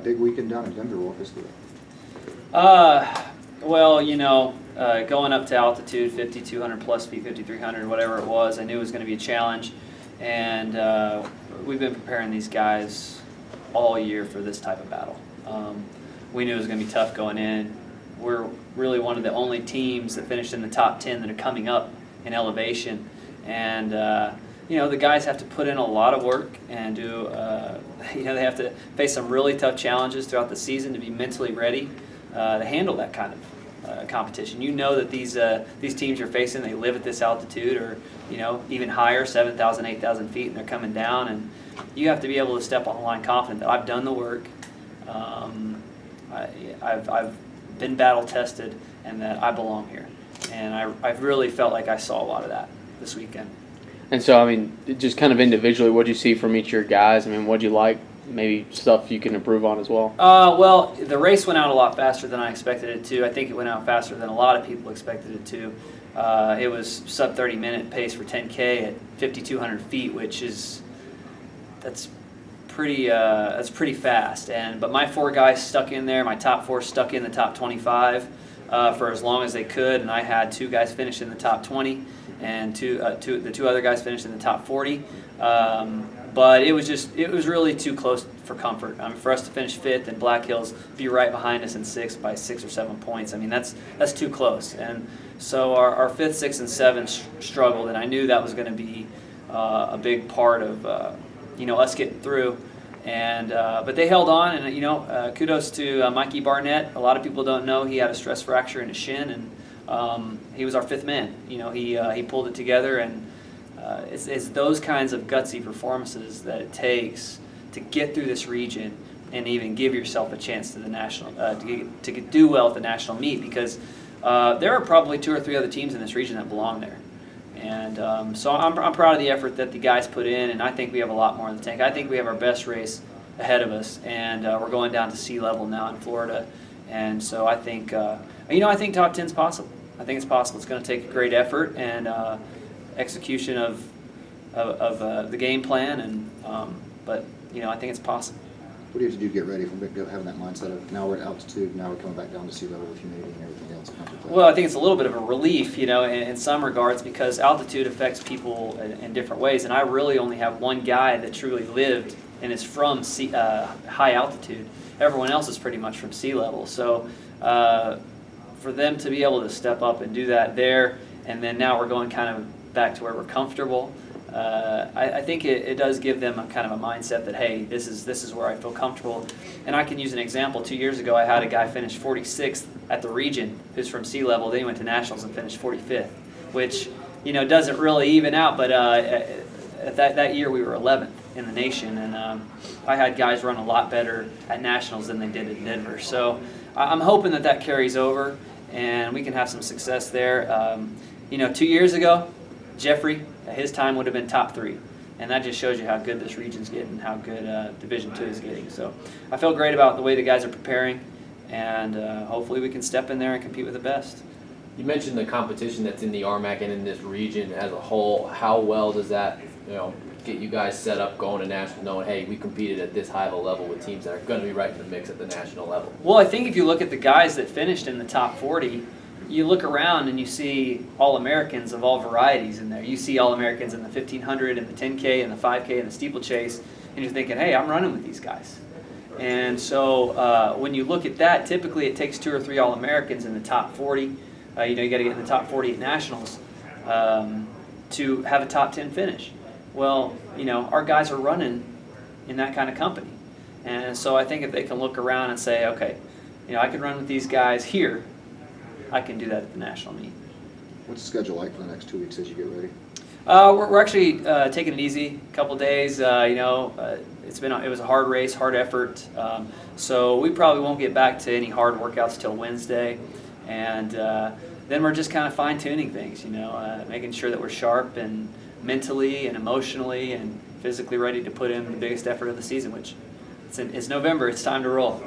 big weekend down in Denver. Walk us through it. Well, going up to altitude, 5,200 plus feet, 5,300, whatever it was, I knew it was going to be a challenge. And we've been preparing these guys all year for this type of battle. We knew it was going to be tough going in. We're really one of the only teams that finished in the top 10 that are coming up in elevation. And, the guys have to put in a lot of work and do, they have to face some really tough challenges throughout the season to be mentally ready to handle that kind of competition. You know that these teams you're facing, they live at this altitude or, even higher, 7,000, 8,000 feet, and they're coming down. And you have to be able to step on the line confident that I've done the work. I've been battle tested and that I belong here. And I've really felt like I saw a lot of that this weekend. And so, just kind of individually, what did you see from each of your guys? What did you like? Maybe stuff you can improve on as well? Well, the race went out a lot faster than I expected it to. I think it went out faster than a lot of people expected it to. It was sub 30-minute pace for 10K at 5,200 feet, that's pretty fast. But my 4 guys stuck in there. My top 4 stuck in the top 25 for as long as they could, and I had 2 guys finish in the top 20, and the 2 other guys finished in the top 40. But it was really too close for comfort. For us to finish 5th and Black Hills be right behind us in 6th by 6 or 7 points. That's too close. And so our 5th, 6th, and 7th struggled, and I knew that was going to be a big part of us getting through. And but they held on, and kudos to Mikey Barnett. A lot of people don't know he had a stress fracture in his shin, and he was our 5th man. He pulled it together, and it's those kinds of gutsy performances that it takes to get through this region and even give yourself a chance to the national to do well at the national meet, because there are probably 2 or 3 other teams in this region that belong there. And so I'm proud of the effort that the guys put in, and I think we have a lot more in the tank. I think we have our best race ahead of us, and we're going down to sea level now in Florida. And so I think, I think top 10 is possible. I think it's possible. It's going to take a great effort and execution of the game plan, and but I think it's possible. What do you have to do to get ready from having that mindset of now we're at altitude, now we're coming back down to sea level with humidity and everything else? Well, I think it's a little bit of a relief, in some regards, because altitude affects people in different ways. And I really only have one guy that truly lived and is from high altitude. Everyone else is pretty much from sea level. So for them to be able to step up and do that there, and then now we're going kind of back to where we're comfortable. I think it does give them a kind of a mindset that, hey, this is where I feel comfortable. And I can use an example. 2 years ago, I had a guy finish 46th at the region who's from sea level. Then he went to nationals and finished 45th, which doesn't really even out. But at that year, we were 11th in the nation, and I had guys run a lot better at nationals than they did in Denver. So I'm hoping that carries over, and we can have some success there. 2 years ago, Jeffrey, his time would have been top 3. And that just shows you how good this region's getting, how good Division II is getting. So I feel great about the way the guys are preparing, and hopefully we can step in there and compete with the best. You mentioned the competition that's in the RMAC and in this region as a whole. How well does that get you guys set up going to national, knowing, hey, we competed at this high of a level with teams that are going to be right in the mix at the national level? Well, I think if you look at the guys that finished in the top 40, you look around and you see All-Americans of all varieties in there. You see All-Americans in the 1,500 and the 10K and the 5K and the steeplechase, and you're thinking, hey, I'm running with these guys. And so when you look at that, typically it takes 2 or 3 All-Americans in the top 40. You got to get in the top 40 at nationals to have a top 10 finish. Well, our guys are running in that kind of company. And so I think if they can look around and say, okay, I can run with these guys here, I can do that at the national meet. What's the schedule like for the next 2 weeks as you get ready? We're actually taking it easy. A couple days. It was a hard race, hard effort. So we probably won't get back to any hard workouts till Wednesday, and then we're just kind of fine tuning things. Making sure that we're sharp and mentally and emotionally and physically ready to put in the biggest effort of the season, which it's November. It's time to roll.